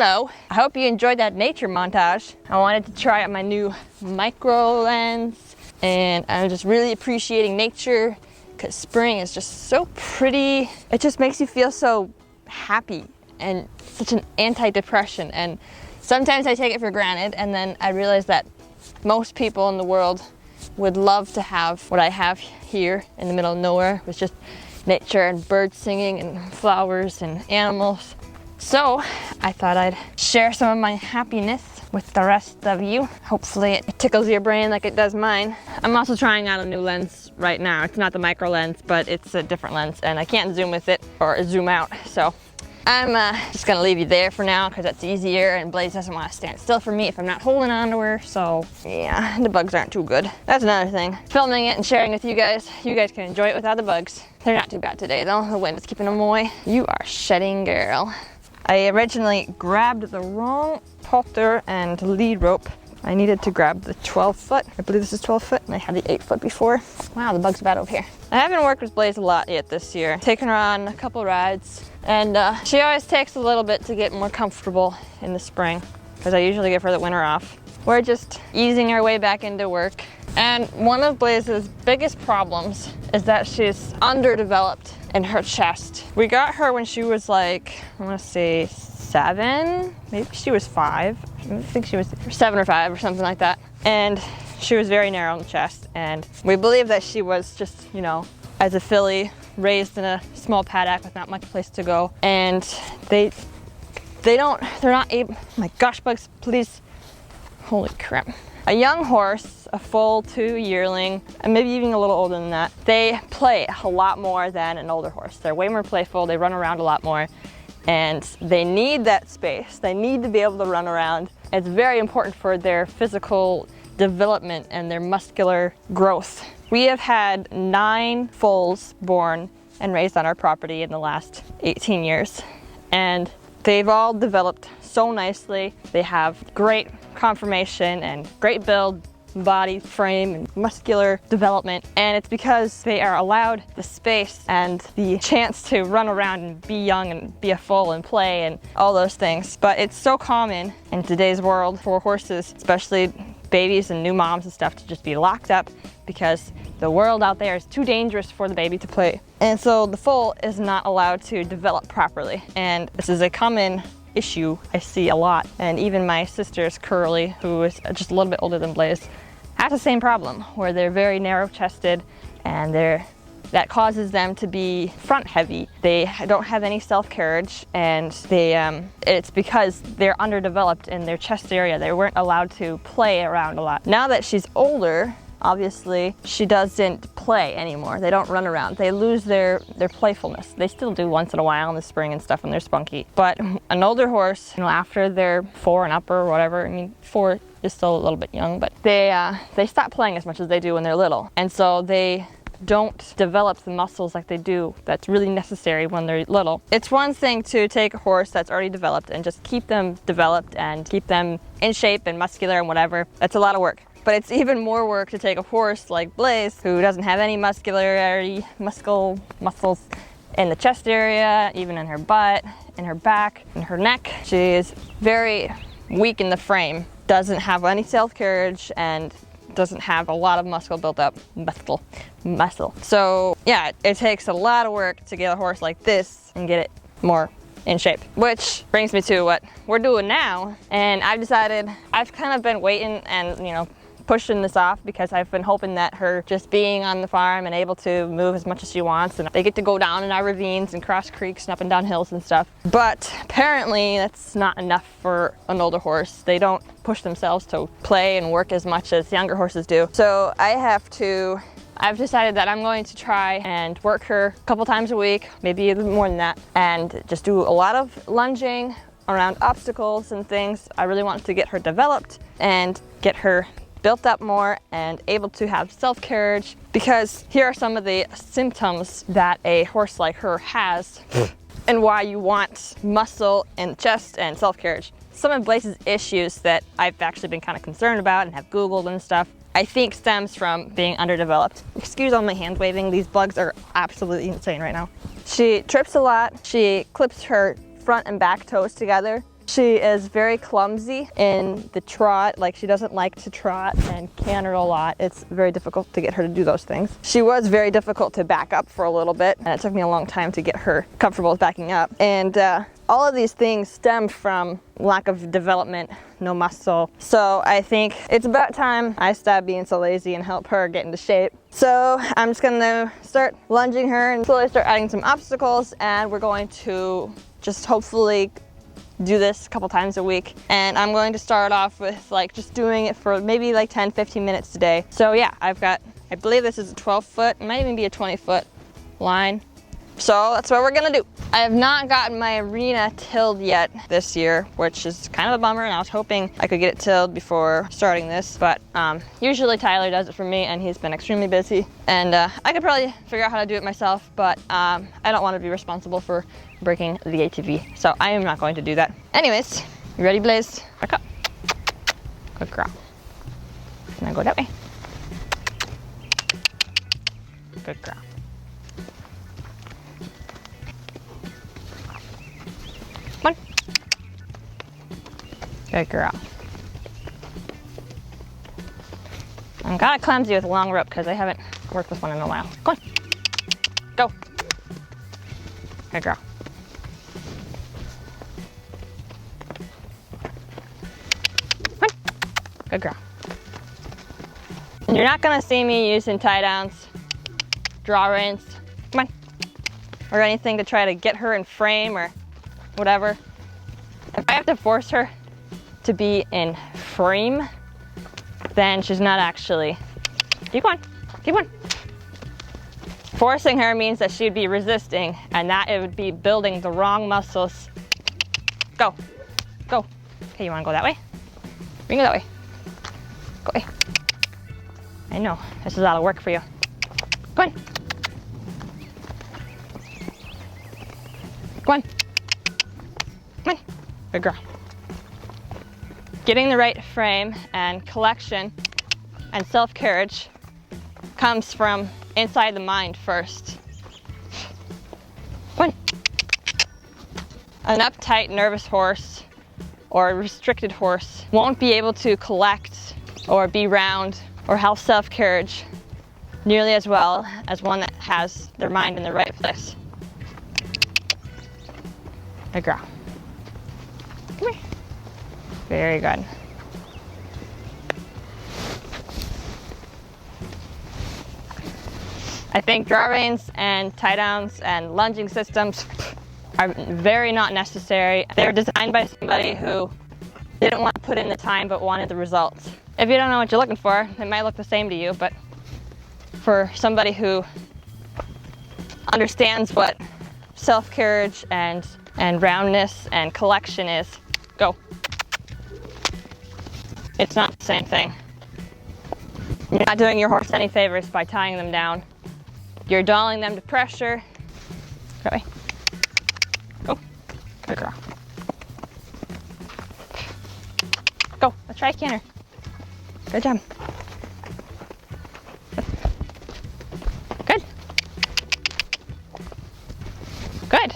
Hello, I hope you enjoyed that nature montage. I wanted to try out my new micro lens, and I'm just really appreciating nature because spring is just so pretty. It just makes you feel so happy and such an anti-depression, and sometimes I take it for granted, and then I realize that most people in the world would love to have what I have here in the middle of nowhere, with just nature and birds singing and flowers and animals. So I thought I'd share some of my happiness with the rest of you. Hopefully it tickles your brain like it does mine. I'm also trying out a new lens right now. It's not the micro lens, but it's a different lens, and I can't zoom with it or zoom out. So I'm just gonna leave you there for now because that's easier, and Blaze doesn't want to stand still for me if I'm not holding on to her. So yeah, the bugs aren't too good. That's another thing. Filming it and sharing with you guys can enjoy it without the bugs. They're not too bad today though. The wind is keeping them away. You are shedding, girl. I originally grabbed the wrong halter and lead rope. I needed to grab the 12 foot. I believe this is 12 foot, and I had the 8 foot before. Wow, the bugs are bad over here. I haven't worked with Blaze a lot yet this year. Taken her on a couple rides, and she always takes a little bit to get more comfortable in the spring, because I usually give her the winter off. We're just easing our way back into work. And one of Blaze's biggest problems is that she's underdeveloped in her chest. We got her when she was like, I want to say 7, maybe she was 5. I think she was 7 or 5 or something like that. And she was very narrow in the chest. And we believe that she was just, you know, as a filly, raised in a small paddock with not much place to go. And they're not able, my gosh, bugs, please. Holy crap. A young horse, a full 2 yearling, and maybe even a little older than that, they play a lot more than an older horse. They're way more playful, they run around a lot more, and they need that space. They need to be able to run around. It's very important for their physical development and their muscular growth. We have had 9 foals born and raised on our property in the last 18 years, and they've all developed so nicely. They have great conformation and great build, body, frame, and muscular development, and it's because they are allowed the space and the chance to run around and be young and be a foal and play and all those things. But it's so common in today's world for horses, especially babies and new moms and stuff, to just be locked up because the world out there is too dangerous for the baby to play. And so the foal is not allowed to develop properly, and this is a common issue I see a lot. And even my sister's Curly, who is just a little bit older than Blaze, has the same problem where they're very narrow chested, and that causes them to be front heavy. They don't have any self-carriage, and it's because they're underdeveloped in their chest area. They weren't allowed to play around a lot. Now that she's older, obviously, she doesn't play anymore. They don't run around. They lose their playfulness. They still do once in a while in the spring and stuff when they're spunky. But an older horse, you know, after they're 4 and up or whatever, I mean, 4 is still a little bit young, but they stop playing as much as they do when they're little. And so they don't develop the muscles like they do that's really necessary when they're little. It's one thing to take a horse that's already developed and just keep them developed and keep them in shape and muscular and whatever. That's a lot of work. But it's even more work to take a horse like Blaze, who doesn't have any muscles in the chest area, even in her butt, in her back, in her neck. She is very weak in the frame, doesn't have any self-carriage, and doesn't have a lot of muscle built up. Muscle. So yeah, it takes a lot of work to get a horse like this and get it more in shape. Which brings me to what we're doing now. And I've decided, I've kind of been waiting and, you know, pushing this off because I've been hoping that her just being on the farm and able to move as much as she wants, and they get to go down in our ravines and cross creeks and up and down hills and stuff. But apparently that's not enough for an older horse. They don't push themselves to play and work as much as younger horses do. So I've decided that I'm going to try and work her a couple times a week, maybe even more than that, and just do a lot of lunging around obstacles and things. I really want to get her developed and get her built up more and able to have self-carriage, because here are some of the symptoms that a horse like her has and why you want muscle in the chest and self-carriage. Some of Blaze's issues that I've actually been kind of concerned about and have Googled and stuff, I think stems from being underdeveloped. Excuse all my hand waving, these bugs are absolutely insane right now. She trips a lot, she clips her front and back toes together, She is very clumsy in the trot. Like, she doesn't like to trot and canter a lot. It's very difficult to get her to do those things. She was very difficult to back up for a little bit, and it took me a long time to get her comfortable with backing up. And all of these things stem from lack of development, no muscle. So I think it's about time I stop being so lazy and help her get into shape. So I'm just gonna start lunging her and slowly start adding some obstacles, and we're going to just hopefully do this a couple times a week. And I'm going to start off with like just doing it for maybe like 10-15 minutes today. So yeah, I believe this is a 12-foot, it might even be a 20-foot line. So that's what we're gonna do. I have not gotten my arena tilled yet this year, which is kind of a bummer, and I was hoping I could get it tilled before starting this, but usually Tyler does it for me, and he's been extremely busy. And I could probably figure out how to do it myself, but I don't want to be responsible for breaking the ATV, so I am not going to do that. Anyways, you ready, Blaze? Back up. Good girl. Now go that way. Good girl. Come on. Good girl. I'm kind of clumsy with a long rope because I haven't worked with one in a while. Go on. Go. Good girl. Come on. Good girl. You're not going to see me using tie downs, draw reins, come on, or anything to try to get her in frame or whatever. If I have to force her to be in frame, then she's not actually, keep on, keep on. Forcing her means that she'd be resisting, and that it would be building the wrong muscles. Go, go. Okay, you wanna go that way? Bring it that way. Go away. I know, this is a lot of work for you. Go on. Go on. Come on. Good girl. Getting the right frame and collection and self-carriage comes from inside the mind first. Come on. An uptight, nervous horse or a restricted horse won't be able to collect or be round or have self-carriage nearly as well as one that has their mind in the right place. Good girl. Come here. Very good. I think draw reins and tie downs and lunging systems are very not necessary. They're designed by somebody who didn't want to put in the time but wanted the results. If you don't know what you're looking for, it might look the same to you, but for somebody who understands what self-carriage and roundness and collection is, go. It's not the same thing. You're not doing your horse any favors by tying them down. You're dulling them to pressure. Go away. Go. Good girl. Go. Let's try a canter. Good job. Good. Good.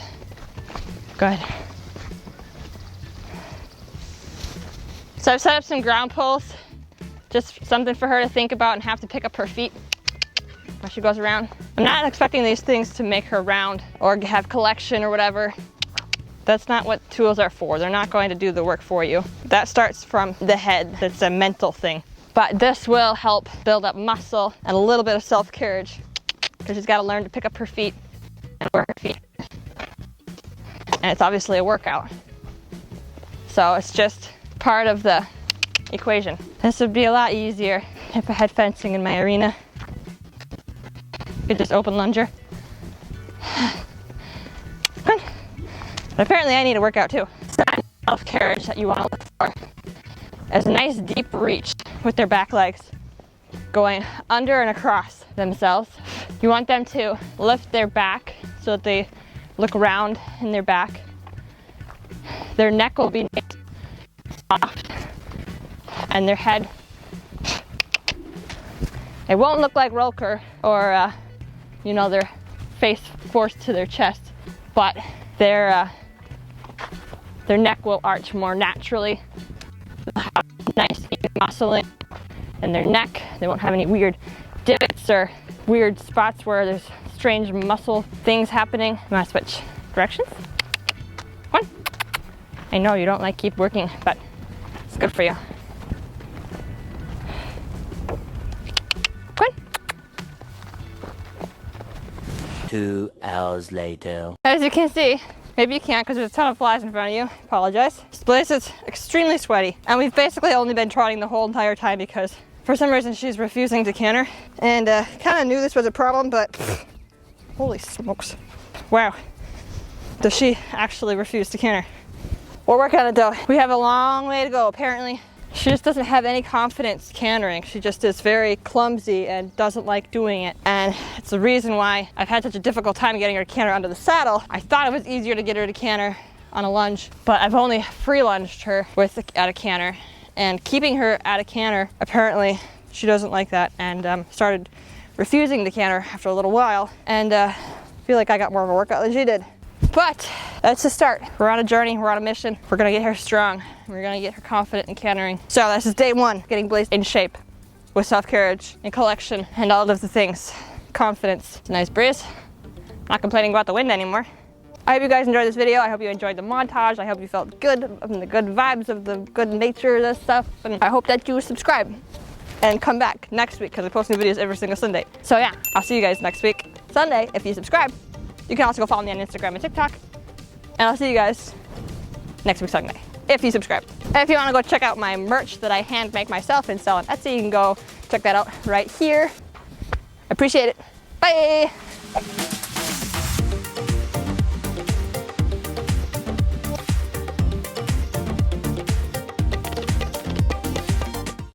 Good. So I've set up some ground poles, just something for her to think about and have to pick up her feet when she goes around. I'm not expecting these things to make her round or have collection or whatever. That's not what tools are for. They're not going to do the work for you. That starts from the head. It's a mental thing. But this will help build up muscle and a little bit of self-carriage, because she's got to learn to pick up her feet and work her feet. And it's obviously a workout. So it's just part of the equation. This would be a lot easier if I had fencing in my arena. Could just open lunger. But apparently I need a workout too. It's not self-carriage that you want to look for. It's a nice deep reach with their back legs going under and across themselves. You want them to lift their back so that they look round in their back. Their neck will be soft and their head, it won't look like Rolker or their face forced to their chest, but their their neck will arch more naturally. They'll have nice even muscling in their neck. They won't have any weird divots or weird spots where there's strange muscle things happening. You want to switch directions? One. I know you don't like keep working, but it's good for you. One. 2 hours later. As you can see, maybe you can't because there's a ton of flies in front of you. Apologize. This place is extremely sweaty, and we've basically only been trotting the whole entire time because for some reason she's refusing to canter, and kind of knew this was a problem, but holy smokes. Wow. Does she actually refuse to canter? We're working on it though. We have a long way to go apparently. She just doesn't have any confidence cantering. She just is very clumsy and doesn't like doing it. And it's the reason why I've had such a difficult time getting her to canter under the saddle. I thought it was easier to get her to canter on a lunge, but I've only free lunged her at a canter. And keeping her at a canter, apparently she doesn't like that, and started refusing to canter after a little while. And I feel like I got more of a workout than she did. But that's the start. We're on a journey, we're on a mission. We're gonna get her strong. We're gonna get her confident in cantering. So this is day one, getting Blaze in shape with self-carriage and collection and all of the things. Confidence. It's a nice breeze. Not complaining about the wind anymore. I hope you guys enjoyed this video. I hope you enjoyed the montage. I hope you felt good from the good vibes of the good nature of this stuff. And I hope that you subscribe and come back next week because I post new videos every single Sunday. So yeah, I'll see you guys next week, Sunday, if you subscribe. You can also go follow me on Instagram and TikTok. And I'll see you guys next week Sunday, if you subscribe. And if you want to go check out my merch that I hand make myself and sell on Etsy, you can go check that out right here. I appreciate it. Bye!